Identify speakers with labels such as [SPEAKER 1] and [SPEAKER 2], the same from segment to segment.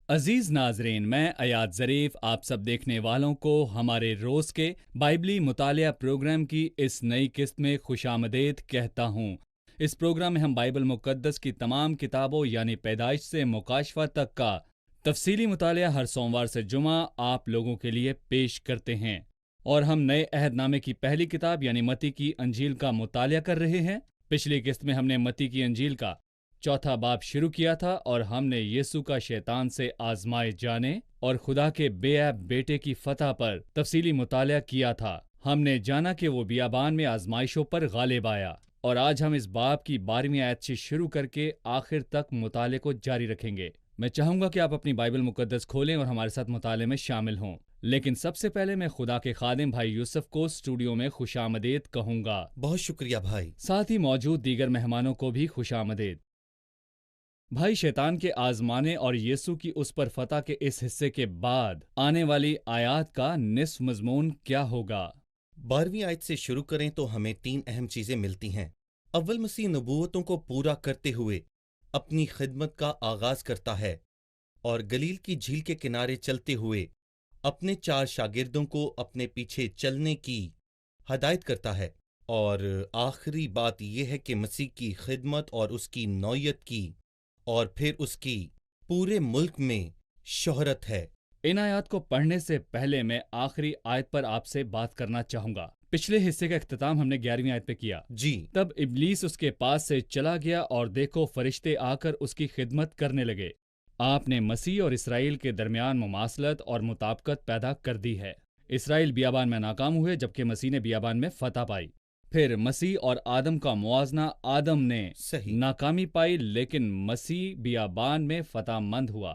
[SPEAKER 1] عزیز ناظرین، میں Ayad Zarif آپ سب دیکھنے والوں کو ہمارے روز کے بائبلی مطالعہ پروگرام کی اس نئی قسط میں خوش آمدید کہتا ہوں۔ اس پروگرام میں ہم بائبل مقدس کی تمام کتابوں یعنی پیدائش سے مکاشفہ تک کا تفصیلی مطالعہ ہر سوموار سے جمعہ آپ لوگوں کے لیے پیش کرتے ہیں، اور ہم نئے عہد نامے کی پہلی کتاب یعنی متی کی انجیل کا مطالعہ کر رہے ہیں۔ پچھلی قسط میں ہم نے متی کی انجیل کا چوتھا باب شروع کیا تھا اور ہم نے یسوع کا شیطان سے آزمائے جانے اور خدا کے بے عیب بیٹے کی فتح پر تفصیلی مطالعہ کیا تھا۔ ہم نے جانا کہ وہ بیابان میں آزمائشوں پر غالب آیا، اور آج ہم اس باب کی 12ویں آیت سے شروع کر کے آخر تک مطالعے کو جاری رکھیں گے۔ میں چاہوں گا کہ آپ اپنی بائبل مقدس کھولیں اور ہمارے ساتھ مطالعے میں شامل ہوں، لیکن سب سے پہلے میں خدا کے خادم بھائی یوسف کو اسٹوڈیو میں خوش آمدید کہوں گا۔
[SPEAKER 2] بہت شکریہ بھائی۔
[SPEAKER 1] ساتھ ہی موجود دیگر مہمانوں کو بھی خوش آمدید۔ بھائی، شیطان کے آزمانے اور یسوع کی اس پر فتح کے اس حصے کے بعد آنے والی آیات کا نصف مضمون کیا ہوگا؟
[SPEAKER 2] 12ویں آیت سے شروع کریں تو ہمیں 3 اہم چیزیں ملتی ہیں۔ اول، مسیح نبوتوں کو پورا کرتے ہوئے اپنی خدمت کا آغاز کرتا ہے اور گلیل کی جھیل کے کنارے چلتے ہوئے اپنے 4 شاگردوں کو اپنے پیچھے چلنے کی ہدایت کرتا ہے، اور آخری بات یہ ہے کہ مسیح کی خدمت اور اس کی نوعیت کی اور پھر اس کی پورے ملک میں شہرت ہے۔
[SPEAKER 1] ان آیات کو پڑھنے سے پہلے میں آخری آیت پر آپ سے بات کرنا چاہوں گا۔ پچھلے حصے کا اختتام ہم نے 11ویں آیت پہ کیا۔
[SPEAKER 2] جی،
[SPEAKER 1] تب ابلیس اس کے پاس سے چلا گیا اور دیکھو فرشتے آ کر اس کی خدمت کرنے لگے۔ آپ نے مسیح اور اسرائیل کے درمیان مماثلت اور مطابقت پیدا کر دی ہے۔ اسرائیل بیابان میں ناکام ہوئے جبکہ مسیح نے بیابان میں فتح پائی۔ پھر مسیح اور آدم کا موازنہ، آدم نے
[SPEAKER 2] صحیح۔
[SPEAKER 1] ناکامی پائی لیکن مسیح بیابان میں فتح مند ہوا۔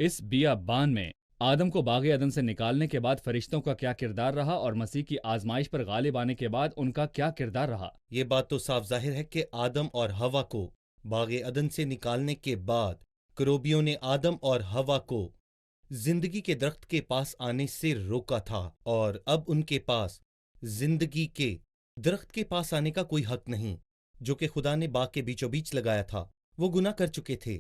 [SPEAKER 1] اس بیابان میں آدم کو باغ عدن سے نکالنے کے بعد فرشتوں کا کیا کردار رہا، اور مسیح کی آزمائش پر غالب آنے کے بعد ان کا کیا کردار رہا؟
[SPEAKER 2] یہ بات تو صاف ظاہر ہے کہ آدم اور ہوا کو باغ عدن سے نکالنے کے بعد کروبیوں نے آدم اور ہوا کو زندگی کے درخت کے پاس آنے سے روکا تھا، اور اب ان کے پاس زندگی کے درخت کے پاس آنے کا کوئی حق نہیں، جو کہ خدا نے باغ کے بیچوں بیچ لگایا تھا۔ وہ گناہ کر چکے تھے،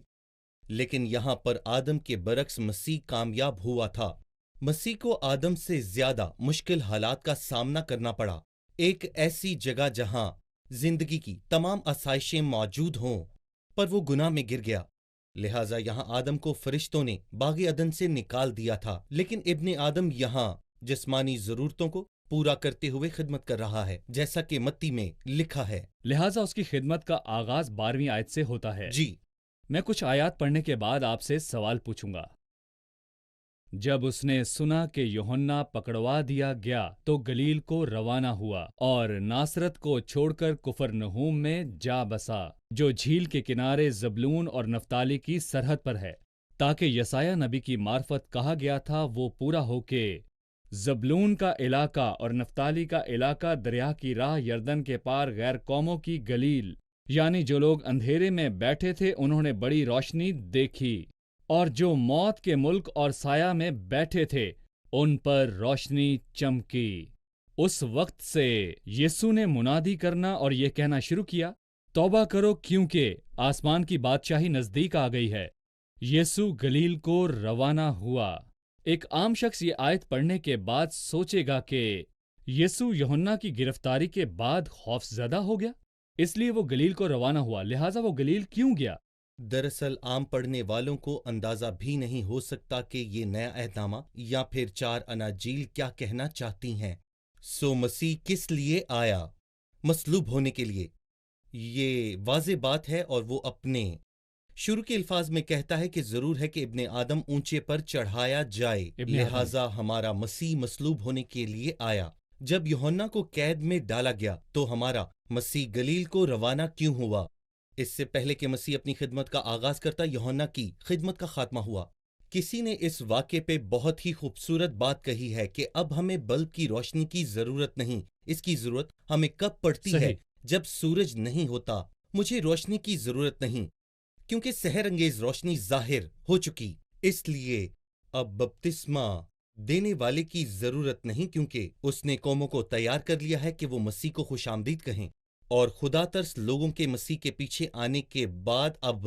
[SPEAKER 2] لیکن یہاں پر آدم کے برعکس مسیح کامیاب ہوا تھا۔ مسیح کو آدم سے زیادہ مشکل حالات کا سامنا کرنا پڑا، ایک ایسی جگہ جہاں زندگی کی تمام آسائشیں موجود ہوں، پر وہ گناہ میں گر گیا۔ لہٰذا یہاں آدم کو فرشتوں نے باغ عدن سے نکال دیا تھا، لیکن ابن آدم یہاں جسمانی ضرورتوں کو پورا کرتے ہوئے خدمت کر رہا ہے، جیسا کہ متی میں لکھا ہے۔
[SPEAKER 1] لہٰذا اس کی خدمت کا آغاز 12ویں آیت سے ہوتا ہے۔
[SPEAKER 2] جی،
[SPEAKER 1] میں کچھ آیات پڑھنے کے بعد آپ سے سوال پوچھوں گا۔ جب اس نے سنا کہ یوحنا پکڑوا دیا گیا تو گلیل کو روانہ ہوا اور ناصرت کو چھوڑ کر کفرنہوم میں جا بسا، جو جھیل کے کنارے زبلون اور نفتالی کی سرحد پر ہے، تاکہ یسایہ نبی کی معرفت کہا گیا تھا وہ پورا ہو کہ زبلون کا علاقہ اور نفتالی کا علاقہ دریا کی راہ یردن کے پار غیر قوموں کی گلیل، یعنی جو لوگ اندھیرے میں بیٹھے تھے انہوں نے بڑی روشنی دیکھی، اور جو موت کے ملک اور سایہ میں بیٹھے تھے ان پر روشنی چمکی۔ اس وقت سے یسوع نے منادی کرنا اور یہ کہنا شروع کیا، توبہ کرو کیونکہ آسمان کی بادشاہی نزدیک آ گئی ہے۔ یسوع گلیل کو روانہ ہوا۔ ایک عام شخص یہ آیت پڑھنے کے بعد سوچے گا کہ یسوع یوحنا کی گرفتاری کے بعد خوف زدہ ہو گیا، اس لیے وہ گلیل کو روانہ ہوا۔ لہٰذا وہ گلیل کیوں گیا؟
[SPEAKER 2] دراصل عام پڑھنے والوں کو اندازہ بھی نہیں ہو سکتا کہ یہ نیا عہد نامہ یا پھر 4 اناجیل کیا کہنا چاہتی ہیں۔ سو مسیح کس لیے آیا؟ مصلوب ہونے کے لیے، یہ واضح بات ہے، اور وہ اپنے شروع کے الفاظ میں کہتا ہے کہ ضرور ہے کہ ابن آدم اونچے پر چڑھایا جائے، لہٰذا ہمارا مسیح مصلوب ہونے کے لیے آیا۔ جب یوحنا کو قید میں ڈالا گیا تو ہمارا مسیح گلیل کو روانہ کیوں ہوا؟ اس سے پہلے کہ مسیح اپنی خدمت کا آغاز کرتا، یوحنا کی خدمت کا خاتمہ ہوا۔ کسی نے اس واقعے پہ بہت ہی خوبصورت بات کہی ہے کہ اب ہمیں بلب کی روشنی کی ضرورت نہیں، اس کی ضرورت ہمیں کب پڑتی ہے؟ جب سورج نہیں ہوتا۔ مجھے روشنی کی ضرورت نہیں، کیونکہ سحر انگیز روشنی ظاہر ہو چکی۔ اس لیے اب بپتسمہ دینے والے کی ضرورت نہیں، کیونکہ اس نے قوموں کو تیار کر لیا ہے کہ وہ مسیح کو خوش آمدید کہیں، اور خدا ترس لوگوں کے مسیح کے پیچھے آنے کے بعد اب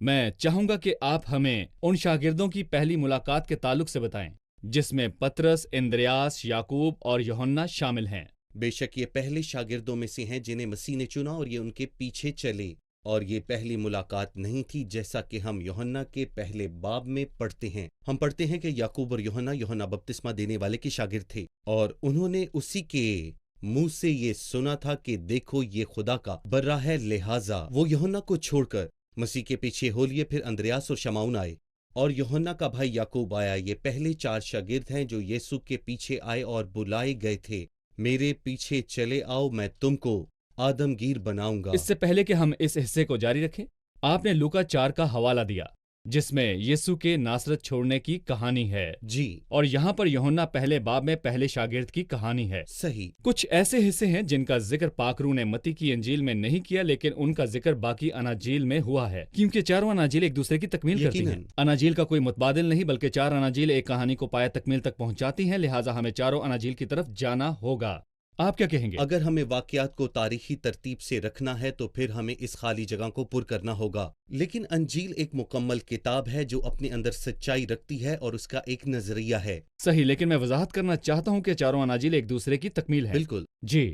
[SPEAKER 1] میں چاہوں گا کہ آپ ہمیں ان شاگردوں کی پہلی ملاقات کے تعلق سے بتائیں جس میں پطرس، اندریاس، یعقوب اور یوحنا شامل ہیں۔
[SPEAKER 2] بے شک یہ پہلے شاگردوں میں سے ہیں جنہیں مسیح نے چنا اور یہ ان کے پیچھے چلے، اور یہ پہلی ملاقات نہیں تھی جیسا کہ ہم یوحنا کے پہلے باب میں پڑھتے ہیں۔ ہم پڑھتے ہیں کہ یعقوب اور یوحنا بپتسمہ دینے والے کے شاگرد تھے، اور انہوں نے اسی کے منہ سے یہ سنا تھا کہ دیکھو یہ خدا کا برا ہے، لہٰذا وہ یوحنا کو چھوڑ کر مسیح کے پیچھے ہو لیے۔ پھر اندریاس اور شمعون آئے اور یوحنا کا بھائی یعقوب آیا۔ یہ پہلے 4 شاگرد ہیں جو یسوع کے پیچھے آئے اور بلائے گئے تھے، میرے پیچھے چلے آؤ، میں تم کو آدمگیر بناؤں گا۔
[SPEAKER 1] اس سے پہلے کہ ہم اس حصے کو جاری رکھیں، آپ نے لوکا 4 کا حوالہ دیا جس میں یسوع کے ناصرت چھوڑنے کی کہانی ہے،
[SPEAKER 2] جی
[SPEAKER 1] اور یہاں پر یوحنا پہلے باب میں پہلے شاگرد کی کہانی ہے۔
[SPEAKER 2] صحیح۔
[SPEAKER 1] کچھ ایسے حصے ہیں جن کا ذکر پاک روح نے متی کی انجیل میں نہیں کیا، لیکن ان کا ذکر باقی اناجیل میں ہوا ہے، کیونکہ چاروں اناجیل ایک دوسرے کی تکمیل کرتی ہیں۔ اناجیل کا کوئی متبادل نہیں، بلکہ 4 اناجیل ایک کہانی کو پایہ تکمیل تک پہنچاتی ہیں، لہٰذا ہمیں چاروں اناجیل کی طرف جانا ہوگا۔ آپ کیا کہیں گے؟
[SPEAKER 2] اگر ہمیں واقعات کو تاریخی ترتیب سے رکھنا ہے تو پھر ہمیں اس خالی جگہ کو پر کرنا ہوگا، لیکن انجیل ایک مکمل کتاب ہے جو اپنے اندر سچائی رکھتی ہے اور اس کا ایک نظریہ ہے۔
[SPEAKER 1] صحیح، لیکن میں وضاحت کرنا چاہتا ہوں کہ چاروں اناجیل ایک دوسرے کی تکمیل ہے۔
[SPEAKER 2] بالکل
[SPEAKER 1] جی،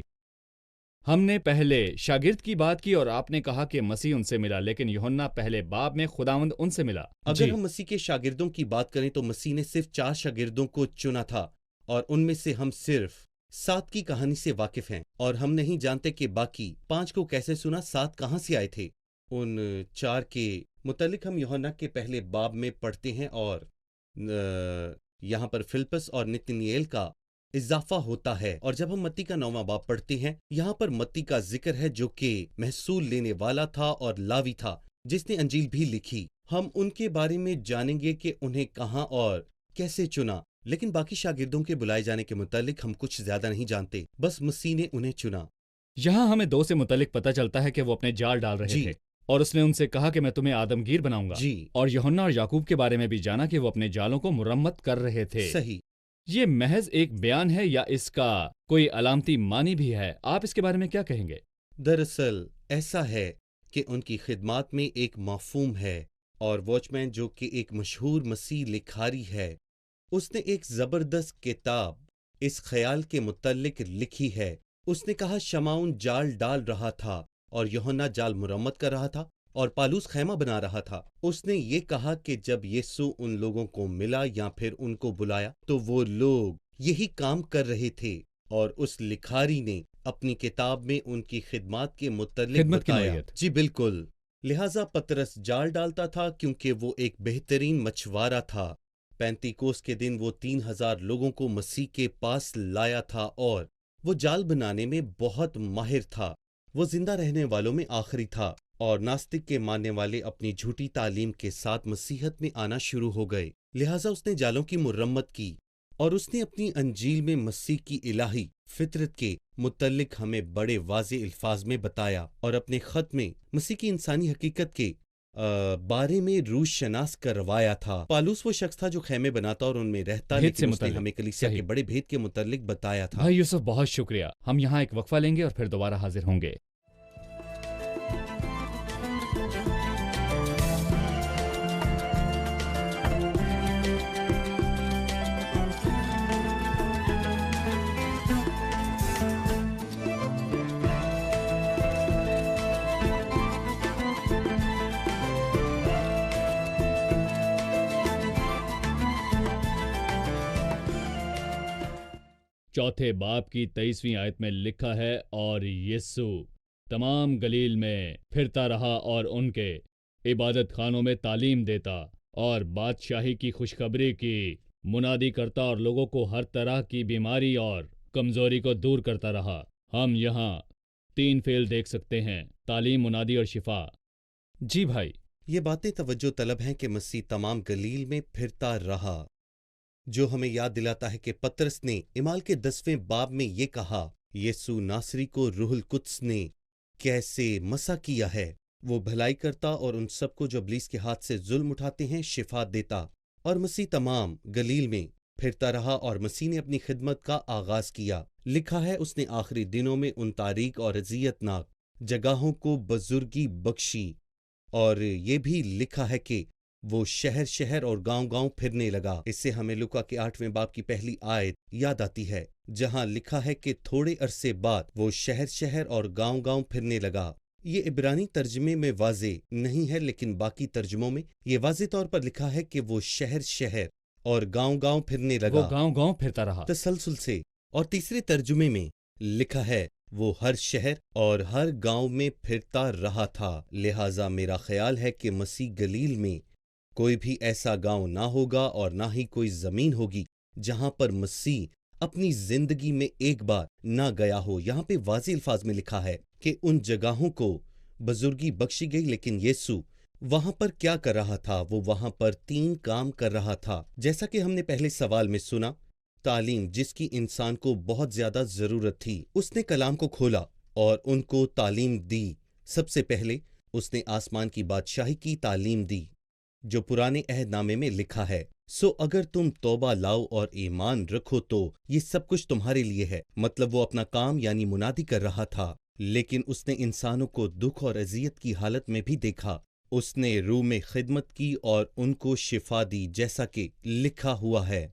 [SPEAKER 1] ہم نے پہلے شاگرد کی بات کی اور آپ نے کہا کہ مسیح ان سے ملا، لیکن یوحنا پہلے باب میں خداوند ان سے ملا۔
[SPEAKER 2] اگر ہم مسیح کے شاگردوں کی بات کریں تو مسیح نے صرف 4 شاگردوں کو چنا تھا، اور ان میں سے ہم صرف 7 کی کہانی سے واقف ہیں، اور ہم نہیں جانتے کہ باقی 5 کو کیسے سنا، 7 کہاں سے آئے تھے۔ ان 4 کے متعلق ہم یوحنا کے پہلے باب میں پڑھتے ہیں، اور یہاں پر فلپس اور نتنیل کا اضافہ ہوتا ہے، اور جب ہم متی کا 9واں باب پڑھتے ہیں، یہاں پر متی کا ذکر ہے جو کہ محصول لینے والا تھا اور لاوی تھا جس نے انجیل بھی لکھی۔ ہم ان کے بارے میں جانیں گے کہ انہیں کہاں اور کیسے چنا، لیکن باقی شاگردوں کے بلائے جانے کے متعلق ہم کچھ زیادہ نہیں جانتے، بس مسیح نے انہیں چنا۔
[SPEAKER 1] یہاں ہمیں 2 سے متعلق پتہ چلتا ہے کہ وہ اپنے جال ڈال رہے تھے، اور اس نے ان سے کہا کہ میں تمہیں آدمگیر بناؤں گا، اور یوحنا اور یعقوب کے بارے میں بھی جانا کہ وہ اپنے جالوں کو مرمت کر رہے تھے۔
[SPEAKER 2] صحیح۔
[SPEAKER 1] یہ محض ایک بیان ہے یا اس کا کوئی علامتی معنی بھی ہے؟ آپ اس کے بارے میں کیا کہیں گے؟
[SPEAKER 2] دراصل ایسا ہے کہ ان کی خدمات میں ایک مفہوم ہے، اور واچ مین جو کہ ایک مشہور مسیح لکھاری ہے، اس نے ایک زبردست کتاب اس خیال کے متعلق لکھی ہے۔ اس نے کہا شمعون جال ڈال رہا تھا اور یوحنا جال مرمت کر رہا تھا اور پالوس خیمہ بنا رہا تھا۔ اس نے یہ کہا کہ جب یسوع ان لوگوں کو ملا یا پھر ان کو بلایا تو وہ لوگ یہی کام کر رہے تھے، اور اس لکھاری نے اپنی کتاب میں ان کی خدمات کے متعلق
[SPEAKER 1] خدمت کی
[SPEAKER 2] بتایا۔
[SPEAKER 1] نوعیت۔
[SPEAKER 2] جی بالکل۔ لہٰذا پطرس جال ڈالتا تھا کیونکہ وہ ایک بہترین مچھوارا تھا۔ پینتیکوس کے دن وہ 3000 لوگوں کو مسیح کے پاس لایا تھا، اور وہ جال بنانے میں بہت ماہر تھا۔ وہ زندہ رہنے والوں میں آخری تھا، اور ناستک کے ماننے والے اپنی جھوٹی تعلیم کے ساتھ مسیحت میں آنا شروع ہو گئے۔ لہٰذا اس نے جالوں کی مرمت کی، اور اس نے اپنی انجیل میں مسیح کی الہی فطرت کے متعلق ہمیں بڑے واضح الفاظ میں بتایا، اور اپنے خط میں مسیح کی انسانی حقیقت کے بارے میں روش شناس کروایا تھا۔ پالوس وہ شخص تھا جو خیمے بناتا اور ان میں رہتا، لیکن اس نے ہمیں کلیسیا کے بڑے بھید کے متعلق بتایا تھا۔
[SPEAKER 1] بھائی یوسف بہت شکریہ، ہم یہاں ایک وقفہ لیں گے اور پھر دوبارہ حاضر ہوں گے۔ چوتھے باب کی 23ویں آیت میں لکھا ہے، اور یسوع تمام گلیل میں پھرتا رہا اور ان کے عبادت خانوں میں تعلیم دیتا اور بادشاہی کی خوشخبری کی منادی کرتا اور لوگوں کو ہر طرح کی بیماری اور کمزوری کو دور کرتا رہا۔ ہم یہاں 3 فعل دیکھ سکتے ہیں: تعلیم، منادی اور شفا۔ جی بھائی،
[SPEAKER 2] یہ باتیں توجہ طلب ہیں کہ مسیح تمام گلیل میں پھرتا رہا، جو ہمیں یاد دلاتا ہے کہ پطرس نے اعمال کے 10ویں باب میں یہ کہا، یسوع ناصری کو روح القدس نے کیسے مسح کیا ہے۔ وہ بھلائی کرتا اور ان سب کو جو ابلیس کے ہاتھ سے ظلم اٹھاتے ہیں شفا دیتا۔ اور مسیح تمام گلیل میں پھرتا رہا، اور مسیح نے اپنی خدمت کا آغاز کیا۔ لکھا ہے اس نے آخری دنوں میں ان تاریک اور اذیت ناک جگہوں کو بزرگی بخشی اور یہ بھی لکھا ہے کہ وہ شہر شہر اور گاؤں گاؤں پھرنے لگا۔ اس سے ہمیں لوکا کے 8ویں باب کی پہلی آیت یاد آتی ہے، جہاں لکھا ہے کہ تھوڑے عرصے بعد وہ شہر شہر اور گاؤں گاؤں پھرنے لگا۔ یہ عبرانی ترجمے میں واضح نہیں ہے، لیکن باقی ترجموں میں یہ واضح طور پر لکھا ہے کہ وہ شہر شہر اور گاؤں گاؤں پھرنے
[SPEAKER 1] وہ
[SPEAKER 2] لگا
[SPEAKER 1] گاؤں گاؤں پھرتا رہا۔
[SPEAKER 2] تسلسل سے۔ اور تیسرے ترجمے میں لکھا ہے وہ ہر شہر اور ہر گاؤں میں پھرتا رہا تھا۔ لہٰذا میرا خیال ہے کہ مسیح گلیل میں کوئی بھی ایسا گاؤں نہ ہوگا اور نہ ہی کوئی زمین ہوگی جہاں پر مسیح اپنی زندگی میں ایک بار نہ گیا ہو۔ یہاں پہ واضح الفاظ میں لکھا ہے کہ ان جگہوں کو بزرگی بخشی گئی، لیکن یسوع وہاں پر کیا کر رہا تھا؟ وہ وہاں پر 3 کام کر رہا تھا، جیسا کہ ہم نے پہلے سوال میں سنا۔ تعلیم، جس کی انسان کو بہت زیادہ ضرورت تھی، اس نے کلام کو کھولا اور ان کو تعلیم دی۔ سب سے پہلے اس نے آسمان کی بادشاہی کی تعلیم دی، جو پرانے عہد نامے میں لکھا ہے۔ اگر تم توبہ لاؤ اور ایمان رکھو تو یہ سب کچھ تمہارے لیے ہے۔ مطلب وہ اپنا کام یعنی منادی کر رہا تھا، لیکن اس نے انسانوں کو دکھ اور اذیت کی حالت میں بھی دیکھا۔ اس نے روح میں خدمت کی اور ان کو شفا دی، جیسا کہ لکھا ہوا ہے۔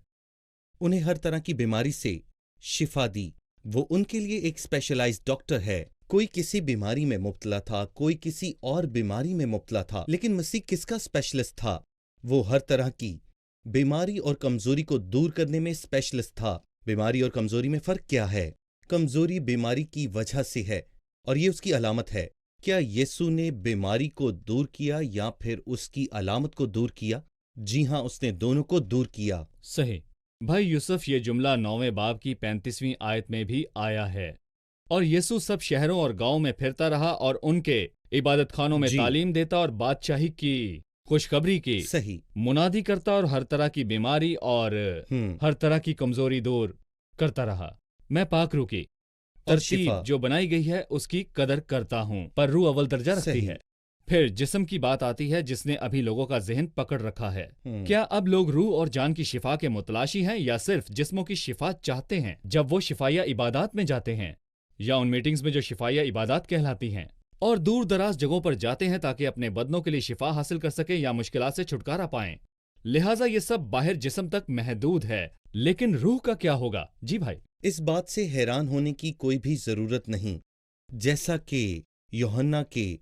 [SPEAKER 2] انہیں ہر طرح کی بیماری سے شفا دی۔ وہ ان کے لیے ایک اسپیشلائزڈ ڈاکٹر ہے۔ کوئی کسی بیماری میں مبتلا تھا، کوئی کسی اور بیماری میں مبتلا تھا، لیکن مسیح کس کا اسپیشلسٹ تھا؟ وہ ہر طرح کی بیماری اور کمزوری کو دور کرنے میں اسپیشلسٹ تھا۔ بیماری اور کمزوری میں فرق کیا ہے؟ کمزوری بیماری کی وجہ سے ہے اور یہ اس کی علامت ہے۔ کیا یسوع نے بیماری کو دور کیا یا پھر اس کی علامت کو دور کیا؟ جی ہاں، اس نے دونوں کو دور کیا۔
[SPEAKER 1] صحیح بھائی یوسف، یہ جملہ 9ویں باب کی 35ویں آیت میں بھی آیا ہے۔ اور یسوع سب شہروں اور گاؤں میں پھرتا رہا اور ان کے عبادت خانوں میں
[SPEAKER 2] جی
[SPEAKER 1] تعلیم دیتا اور بادشاہی کی خوشخبری کی
[SPEAKER 2] صحیح۔
[SPEAKER 1] منادی کرتا اور ہر طرح کی بیماری اور ہر طرح کی کمزوری دور کرتا رہا۔ میں پاک روح کی
[SPEAKER 2] اور
[SPEAKER 1] ترتیب
[SPEAKER 2] شفا۔
[SPEAKER 1] جو بنائی گئی ہے اس کی قدر کرتا ہوں، پر روح اول درجہ رکھتی
[SPEAKER 2] صحیح۔
[SPEAKER 1] ہے۔ پھر جسم کی بات آتی ہے، جس نے ابھی لوگوں کا ذہن پکڑ رکھا ہے۔
[SPEAKER 2] ہم۔
[SPEAKER 1] کیا اب لوگ روح اور جان کی شفا کے متلاشی ہیں یا صرف جسموں کی شفا چاہتے ہیں جب وہ شفایہ عبادات میں جاتے ہیں یا ان میٹنگز میں جو شفایہ عبادات کہلاتی ہیں، اور دور دراز جگہوں پر جاتے ہیں تاکہ اپنے بدنوں کے لیے شفا حاصل کر سکیں یا مشکلات سے چھٹکارا پائیں؟ لہٰذا یہ سب باہر جسم تک محدود ہے، لیکن روح کا کیا ہوگا؟ جی بھائی۔
[SPEAKER 2] اس بات سے حیران ہونے کی کوئی بھی ضرورت نہیں، جیسا کہ یوحنا کے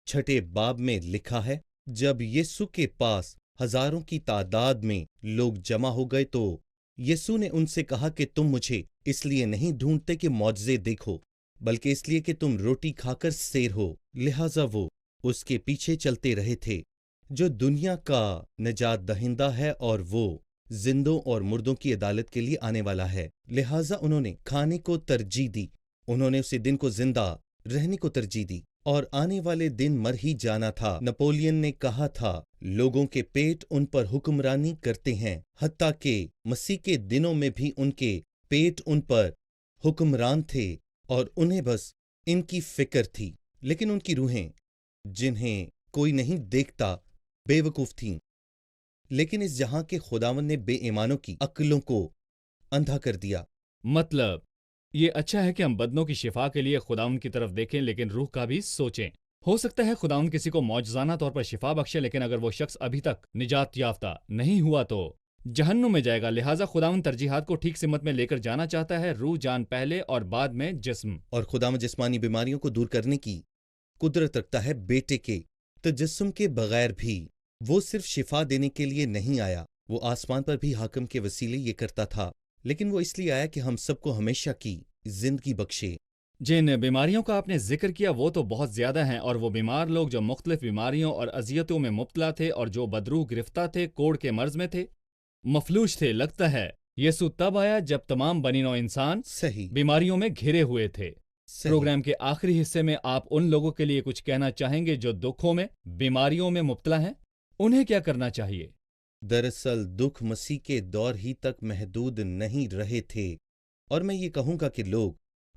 [SPEAKER 2] 6 باب میں لکھا ہے، جب یسوع کے پاس ہزاروں کی تعداد میں لوگ جمع ہو گئے تو یسوع نے ان سے کہا کہ تم مجھے اس لیے نہیں ڈھونڈتے کہ معجزے دیکھو، بلکہ اس لیے کہ تم روٹی کھا کر سیر ہو۔ لہٰذا وہ اس کے پیچھے چلتے رہے تھے، جو دنیا کا نجات دہندہ ہے اور وہ زندوں اور مردوں کی عدالت کے لیے آنے والا ہے۔ لہٰذا انہوں نے کھانے کو ترجیح دی، انہوں نے اسی دن کو زندہ رہنے کو ترجیح دی، اور آنے والے دن مر ہی جانا تھا۔ نپولین نے کہا تھا، لوگوں کے پیٹ ان پر حکمرانی کرتے ہیں، حتیٰ کہ مسیح کے دنوں میں بھی ان کے پیٹ ان پر حکمران تھے اور انہیں بس ان کی فکر تھی، لیکن ان کی روحیں جنہیں کوئی نہیں دیکھتا بے وقوف تھیں۔ لیکن اس جہاں کے خداوند نے بے ایمانوں کی عقلوں کو اندھا کر دیا۔
[SPEAKER 1] مطلب یہ اچھا ہے کہ ہم بدنوں کی شفا کے لیے خداوند کی طرف دیکھیں، لیکن روح کا بھی سوچیں۔ ہو سکتا ہے خداوند کسی کو معجزانہ طور پر شفا بخشے، لیکن اگر وہ شخص ابھی تک نجات یافتہ نہیں ہوا تو جہنم میں جائے گا۔ لہٰذا خداوند ترجیحات کو ٹھیک سمت میں لے کر جانا چاہتا ہے، روح جان پہلے اور بعد میں جسم۔
[SPEAKER 2] اور خداوند جسمانی بیماریوں کو دور کرنے کی قدرت رکھتا ہے بیٹے کے تجسم کے بغیر بھی۔ وہ صرف شفا دینے کے لیے نہیں آیا، وہ آسمان پر بھی حاکم کے وسیلے یہ کرتا تھا، لیکن وہ اس لیے آیا کہ ہم سب کو ہمیشہ کی زندگی بخشے۔
[SPEAKER 1] جن بیماریوں کا آپ نے ذکر کیا وہ تو بہت زیادہ ہیں، اور وہ بیمار لوگ جو مختلف بیماریوں اور اذیتوں میں مبتلا تھے اور جو بدروح گرفتہ تھے، کوڑ کے مرض میں تھے، مفلوج تھے، لگتا ہے یسوع تب آیا جب تمام بنی نوع انسان
[SPEAKER 2] صحیح۔
[SPEAKER 1] بیماریوں میں گھرے ہوئے تھے۔
[SPEAKER 2] صحیح۔
[SPEAKER 1] پروگرام کے آخری حصے میں آپ ان لوگوں کے لیے کچھ کہنا چاہیں گے جو دکھوں میں، بیماریوں میں مبتلا ہیں؟ انہیں کیا کرنا چاہیے؟
[SPEAKER 2] دراصل دکھ مسیح کے دور ہی تک محدود نہیں رہے تھے، اور میں یہ کہوں گا کہ لوگ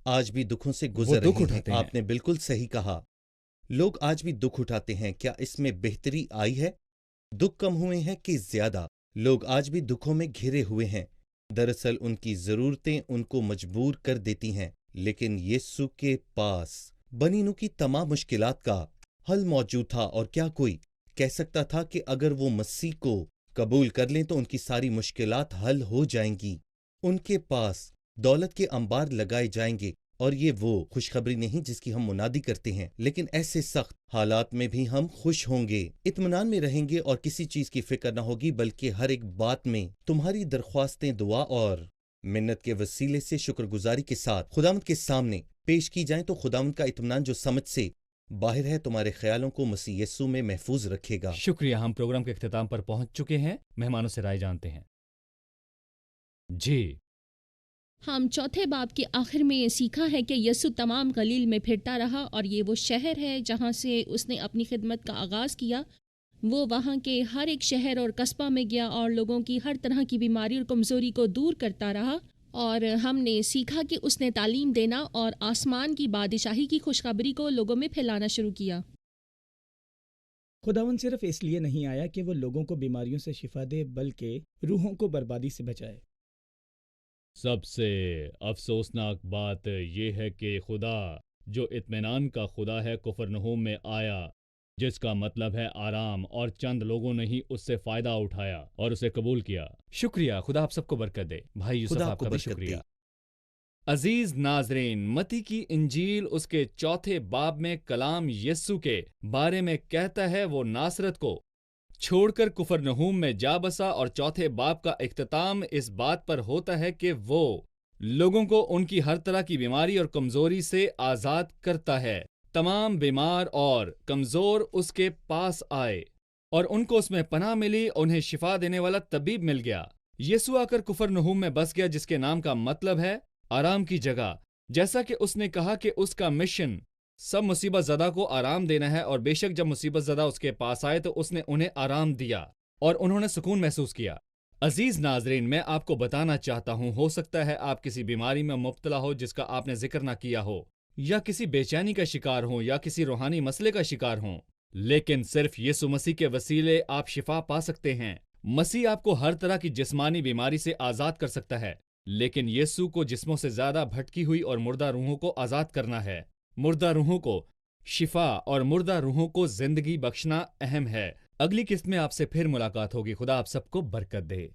[SPEAKER 2] آج بھی دکھوں سے گزر
[SPEAKER 1] دکھ
[SPEAKER 2] رہے
[SPEAKER 1] اٹھاتے ہیں۔
[SPEAKER 2] آپ نے بالکل صحیح کہا، لوگ آج بھی دکھ اٹھاتے ہیں۔ کیا اس میں بہتری آئی ہے؟ دکھ کم ہوئے ہیں کہ زیادہ؟ لوگ آج بھی دکھوں میں گھرے ہوئے ہیں۔ دراصل ان کی ضرورتیں ان کو مجبور کر دیتی ہیں، لیکن یسوع کے پاس بنی نوع کی تمام مشکلات کا حل موجود تھا، اور کیا کوئی کہہ سکتا تھا کہ اگر وہ مسیح کو قبول کر لیں تو ان کی ساری مشکلات حل ہو جائیں گی؟ ان کے پاس دولت کے انبار لگائے جائیں گے، اور یہ وہ خوشخبری نہیں جس کی ہم منادی کرتے ہیں، لیکن ایسے سخت حالات میں بھی ہم خوش ہوں گے، اطمینان میں رہیں گے اور کسی چیز کی فکر نہ ہوگی، بلکہ ہر ایک بات میں تمہاری درخواستیں دعا اور منت کے وسیلے سے شکر گزاری کے ساتھ خداوند کے سامنے پیش کی جائیں تو خداوند کا اطمینان جو سمجھ سے باہر ہے تمہارے خیالوں کو مسیح یسوع میں محفوظ رکھے گا۔
[SPEAKER 1] شکریہ، ہم پروگرام کے اختتام پر پہنچ چکے ہیں، مہمانوں سے رائے جانتے ہیں۔ جی،
[SPEAKER 3] ہم چوتھے باب کے آخر میں یہ سیکھا ہے کہ یسوع تمام گلیل میں پھرتا رہا، اور یہ وہ شہر ہے جہاں سے اس نے اپنی خدمت کا آغاز کیا۔ وہ وہاں کے ہر ایک شہر اور قصبہ میں گیا اور لوگوں کی ہر طرح کی بیماری اور کمزوری کو دور کرتا رہا، اور ہم نے سیکھا کہ اس نے تعلیم دینا اور آسمان کی بادشاہی کی خوشخبری کو لوگوں میں پھیلانا شروع کیا۔
[SPEAKER 4] خداوند صرف اس لیے نہیں آیا کہ وہ لوگوں کو بیماریوں سے شفا دے، بلکہ روحوں کو بربادی سے بچائے۔
[SPEAKER 1] سب سے افسوسناک بات یہ ہے کہ خدا جو اطمینان کا خدا ہے کفرنہوم میں آیا، جس کا مطلب ہے آرام، اور چند لوگوں نے ہی اس سے فائدہ اٹھایا اور اسے قبول کیا۔ شکریہ، خدا آپ سب کو برکت دے۔ بھائی یوسف،
[SPEAKER 2] خدا
[SPEAKER 1] آپ
[SPEAKER 2] آپ کو
[SPEAKER 1] کا بھی
[SPEAKER 2] برکت
[SPEAKER 1] شکریہ۔
[SPEAKER 2] دے۔
[SPEAKER 1] عزیز ناظرین، متی کی انجیل اس کے چوتھے باب میں کلام یسوع کے بارے میں کہتا ہے وہ ناصرت کو چھوڑ کر کفرنہوم میں جا بسا، اور چوتھے باب کا اختتام اس بات پر ہوتا ہے کہ وہ لوگوں کو ان کی ہر طرح کی بیماری اور کمزوری سے آزاد کرتا ہے۔ تمام بیمار اور کمزور اس کے پاس آئے اور ان کو اس میں پناہ ملی، انہیں شفا دینے والا طبیب مل گیا۔ یسوع آ کر کفرنہوم میں بس گیا، جس کے نام کا مطلب ہے آرام کی جگہ، جیسا کہ اس نے کہا کہ اس کا مشن سب مصیبت زدہ کو آرام دینا ہے، اور بے شک جب مصیبت زدہ اس کے پاس آئے تو اس نے انہیں آرام دیا اور انہوں نے سکون محسوس کیا۔ عزیز ناظرین، میں آپ کو بتانا چاہتا ہوں، ہو سکتا ہے آپ کسی بیماری میں مبتلا ہو جس کا آپ نے ذکر نہ کیا ہو، یا کسی بے چینی کا شکار ہوں، یا کسی روحانی مسئلے کا شکار ہوں، لیکن صرف یسوع مسیح کے وسیلے آپ شفا پا سکتے ہیں۔ مسیح آپ کو ہر طرح کی جسمانی بیماری سے آزاد کر سکتا ہے، لیکن یسوع کو جسموں سے زیادہ بھٹکی ہوئی اور مردہ روحوں کو آزاد کرنا ہے۔ مردہ روحوں کو شفا اور مردہ روحوں کو زندگی بخشنا اہم ہے۔ اگلی قسط میں آپ سے پھر ملاقات ہوگی۔ خدا آپ سب کو برکت دے۔